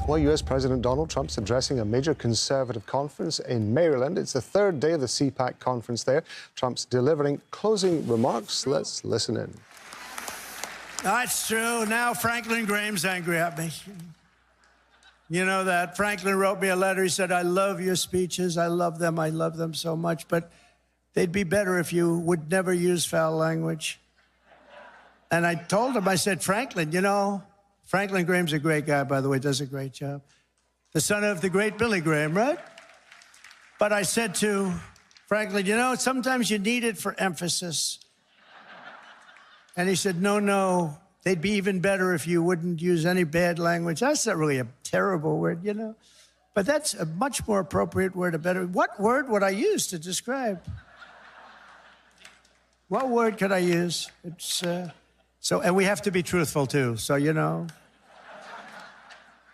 Well, U.S. President Donald Trump's addressing a major conservative conference in Maryland. It's the third day of the CPAC conference there. Trump's delivering closing remarks. Let's listen in. That's true. Now Franklin Graham's angry at me. You know that. Franklin wrote me a letter. He said, I love your speeches. I love them so much. But they'd be better if you would never use foul language. And I told him, I said, Franklin, you know, Franklin Graham's a great guy, by the way, does a great job. The son of the great Billy Graham, right? But I said to Franklin, you know, sometimes you need it for emphasis. And he said, no, they'd be even better if you wouldn't use any bad language. That's not really a terrible word, you know? But that's a much more appropriate word, a better. What word would I use to describe? What word could I use? It's, and we have to be truthful, too, so you know.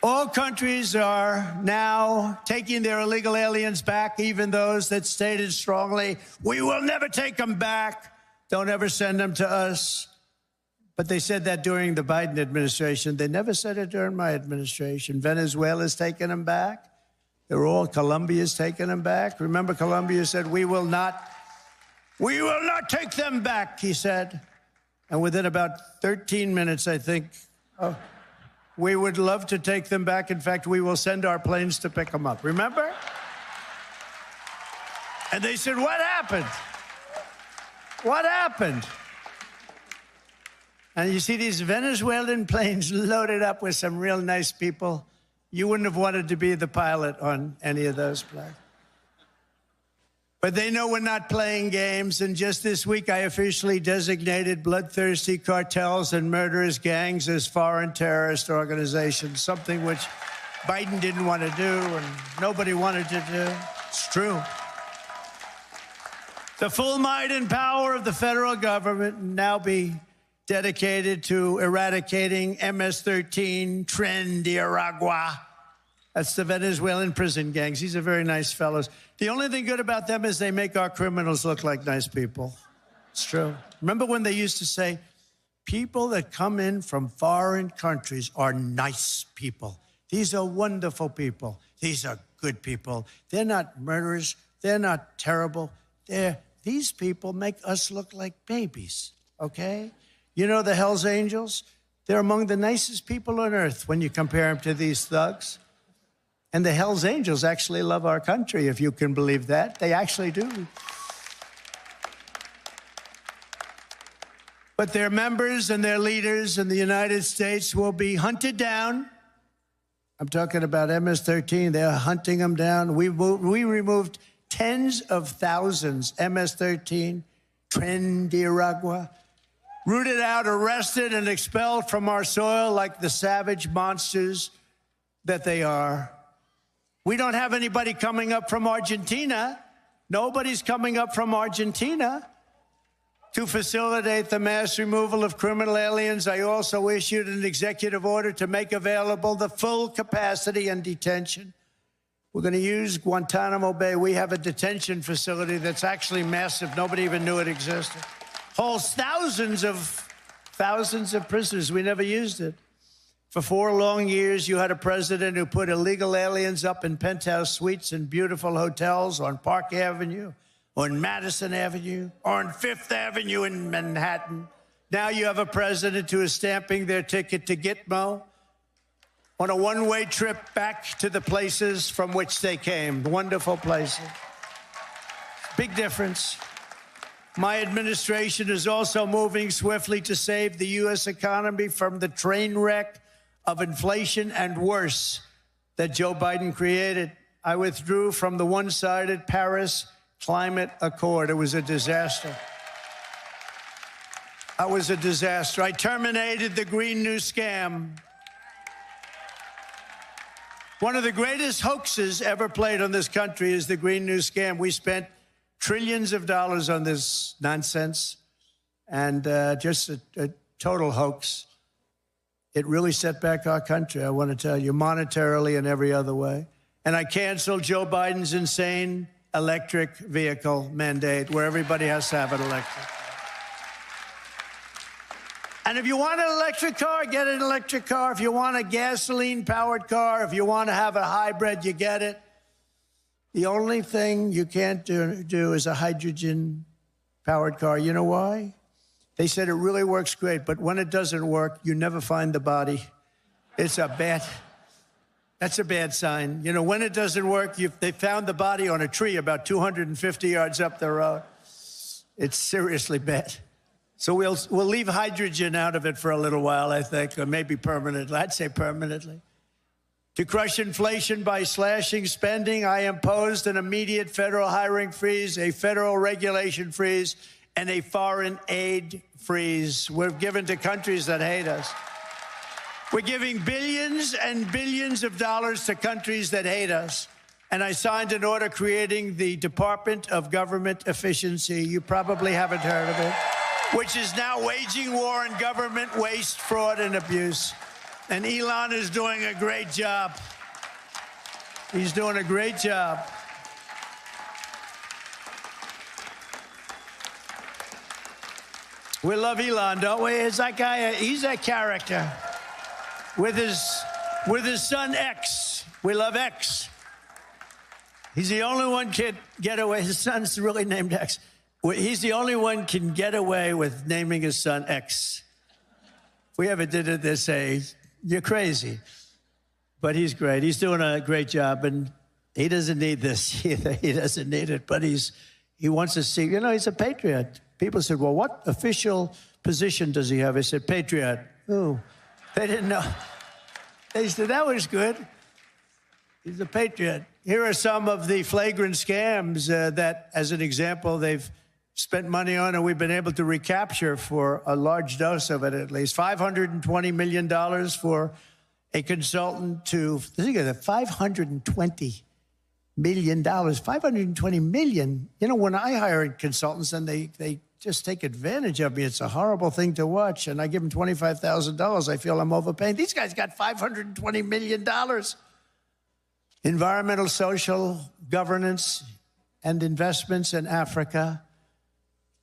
All countries are now taking their illegal aliens back, even those that stated strongly, we will never take them back. Don't ever send them to us. But they said that during the Biden administration. They never said it during my administration. Venezuela's taking them back. Colombia's taking them back. Remember, Colombia said, we will not take them back, he said. And within about 13 minutes, I think, we would love to take them back. In fact, we will send our planes to pick them up. Remember? And they said, what happened? What happened? And you see these Venezuelan planes loaded up with some real nice people. You wouldn't have wanted to be the pilot on any of those planes. But they know we're not playing games, and just this week I officially designated bloodthirsty cartels and murderous gangs as foreign terrorist organizations, something which Biden didn't want to do and nobody wanted to do. It's true. The full might and power of the federal government will now be dedicated to eradicating MS-13, Tren de Aragua. That's the Venezuelan prison gangs. These are very nice fellows. The only thing good about them is they make our criminals look like nice people. It's true. Remember when they used to say, people that come in from foreign countries are nice people. These are wonderful people. These are good people. They're not murderers. They're not terrible. These people make us look like babies, okay? You know the Hells Angels? They're among the nicest people on earth when you compare them to these thugs. And the Hells Angels actually love our country, if you can believe that. They actually do. But their members and their leaders in the United States will be hunted down. I'm talking about MS-13. They're hunting them down. We removed tens of thousands, MS-13, Tren de Aragua, rooted out, arrested, and expelled from our soil like the savage monsters that they are. We don't have anybody coming up from Argentina. Nobody's coming up from Argentina to facilitate the mass removal of criminal aliens. I also issued an executive order to make available the full capacity and detention. We're going to use Guantanamo Bay. We have a detention facility that's actually massive. Nobody even knew it existed. Holds thousands of prisoners. We never used it. For 4 long years, you had a president who put illegal aliens up in penthouse suites in beautiful hotels on Park Avenue, on Madison Avenue, or on Fifth Avenue in Manhattan. Now you have a president who is stamping their ticket to Gitmo on a one-way trip back to the places from which they came. Wonderful places. Big difference. My administration is also moving swiftly to save the U.S. economy from the train wreck of inflation and worse that Joe Biden created. I withdrew from the one-sided Paris Climate Accord. It was a disaster. It was a disaster. I terminated the Green New Scam. One of the greatest hoaxes ever played on this country is the Green New Scam. We spent trillions of dollars on this nonsense, and just a total hoax. It really set back our country, I want to tell you, monetarily and every other way. And I canceled Joe Biden's insane electric vehicle mandate where everybody has to have an electric. And if you want an electric car, get an electric car. If you want a gasoline-powered car, if you want to have a hybrid, you get it. The only thing you can't do is a hydrogen-powered car. You know why? They said it really works great, but when it doesn't work, you never find the body. That's a bad sign. You know, when it doesn't work, they found the body on a tree about 250 yards up the road. It's seriously bad. So we'll leave hydrogen out of it for a little while, I think, or maybe permanently. I'd say permanently. To crush inflation by slashing spending, I imposed an immediate federal hiring freeze, a federal regulation freeze, and a foreign aid freeze. We're given to countries that hate us. We're giving billions and billions of dollars to countries that hate us. And I signed an order creating the Department of Government Efficiency. You probably haven't heard of it, which is now waging war on government waste, fraud, and abuse. And Elon is doing a great job. He's doing a great job. We love Elon, don't we? It's that guy, he's a character. With his son X. We love X. He's the only one can get away. His son's really named X. He's the only one can get away with naming his son X. If we ever did it, they'd say, you're crazy. But he's great. He's doing a great job, and he doesn't need this either. He doesn't need it, but he wants to see, you know, he's a patriot. People said, well, what official position does he have? I said, patriot. Oh, they didn't know. They said, that was good. He's a patriot. Here are some of the flagrant scams that, as an example, they've spent money on and we've been able to recapture for a large dose of it at least. $520 million for a consultant to, think of that, $520 million. $520 million. You know, when I hire consultants and they just take advantage of me, it's a horrible thing to watch. And I give them $25,000. I feel I'm overpaying. These guys got $520 million. Environmental, social, governance, and investments in Africa.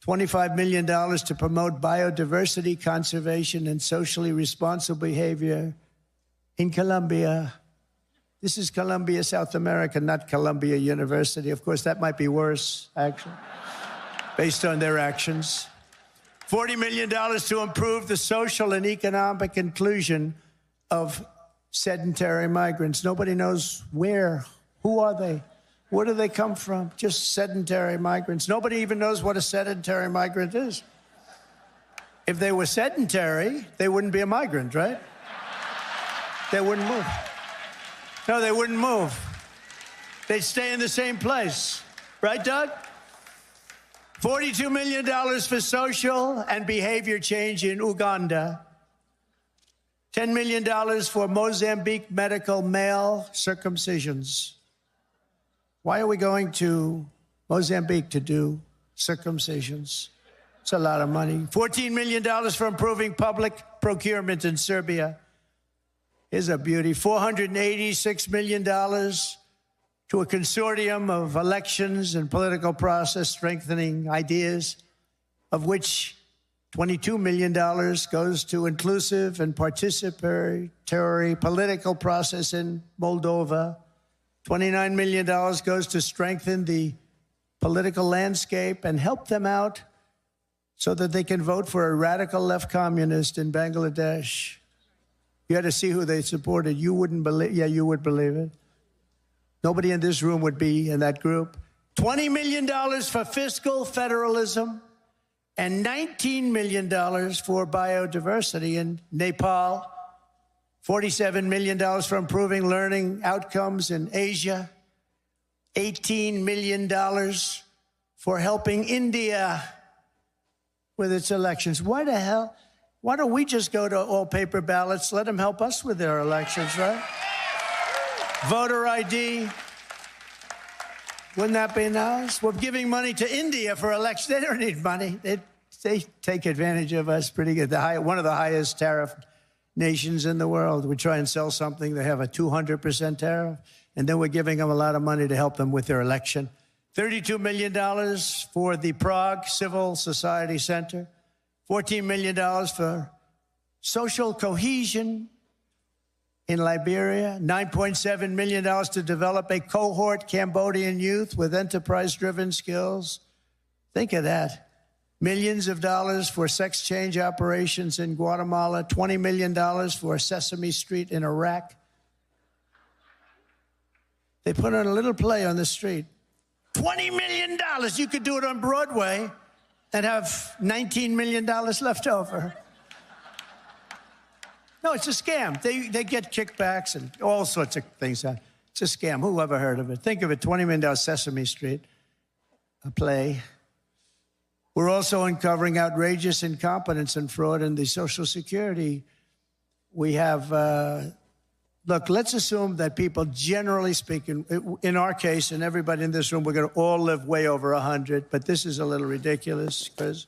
$25 million to promote biodiversity, conservation, and socially responsible behavior in Colombia. This is Colombia, South America, not Columbia University. Of course, that might be worse, actually, based on their actions. $40 million to improve the social and economic inclusion of sedentary migrants. Nobody knows where. Who are they? Where do they come from? Just sedentary migrants. Nobody even knows what a sedentary migrant is. If they were sedentary, they wouldn't be a migrant, right? They wouldn't move. No, they wouldn't move. They'd stay in the same place. Right, Doug? $42 million for social and behavior change in Uganda. $10 million for Mozambique medical male circumcisions. Why are we going to Mozambique to do circumcisions? It's a lot of money. $14 million for improving public procurement in Serbia. Here's a beauty. $486 million to a consortium of elections and political process strengthening ideas, of which $22 million goes to inclusive and participatory political process in Moldova. $29 million goes to strengthen the political landscape and help them out so that they can vote for a radical left communist in Bangladesh. You had to see who they supported. You wouldn't believe, yeah, you would believe it. Nobody in this room would be in that group. $20 million for fiscal federalism and $19 million for biodiversity in Nepal. $47 million for improving learning outcomes in Asia. $18 million for helping India with its elections. Why the hell? Why don't we just go to all paper ballots? Let them help us with their elections, right? Voter ID. Wouldn't that be nice? We're giving money to India for elections. They don't need money. They take advantage of us pretty good. One of the highest tariff nations in the world. We try and sell something, they have a 200% tariff, and then we're giving them a lot of money to help them with their election. $32 million for the Prague Civil Society Center. $14 million for social cohesion in Liberia, $9.7 million to develop a cohort Cambodian youth with enterprise-driven skills. Think of that. Millions of dollars for sex change operations in Guatemala, $20 million for Sesame Street in Iraq. They put on a little play on the street. $20 million. You could do it on Broadway and have $19 million left over. No, it's a scam. They get kickbacks and all sorts of things. It's a scam. Who ever heard of it? Think of it, $20 million Sesame Street, a play. We're also uncovering outrageous incompetence and fraud in the Social Security. We have, look, let's assume that people, generally speaking, in our case, and everybody in this room, we're going to all live way over 100, but this is a little ridiculous because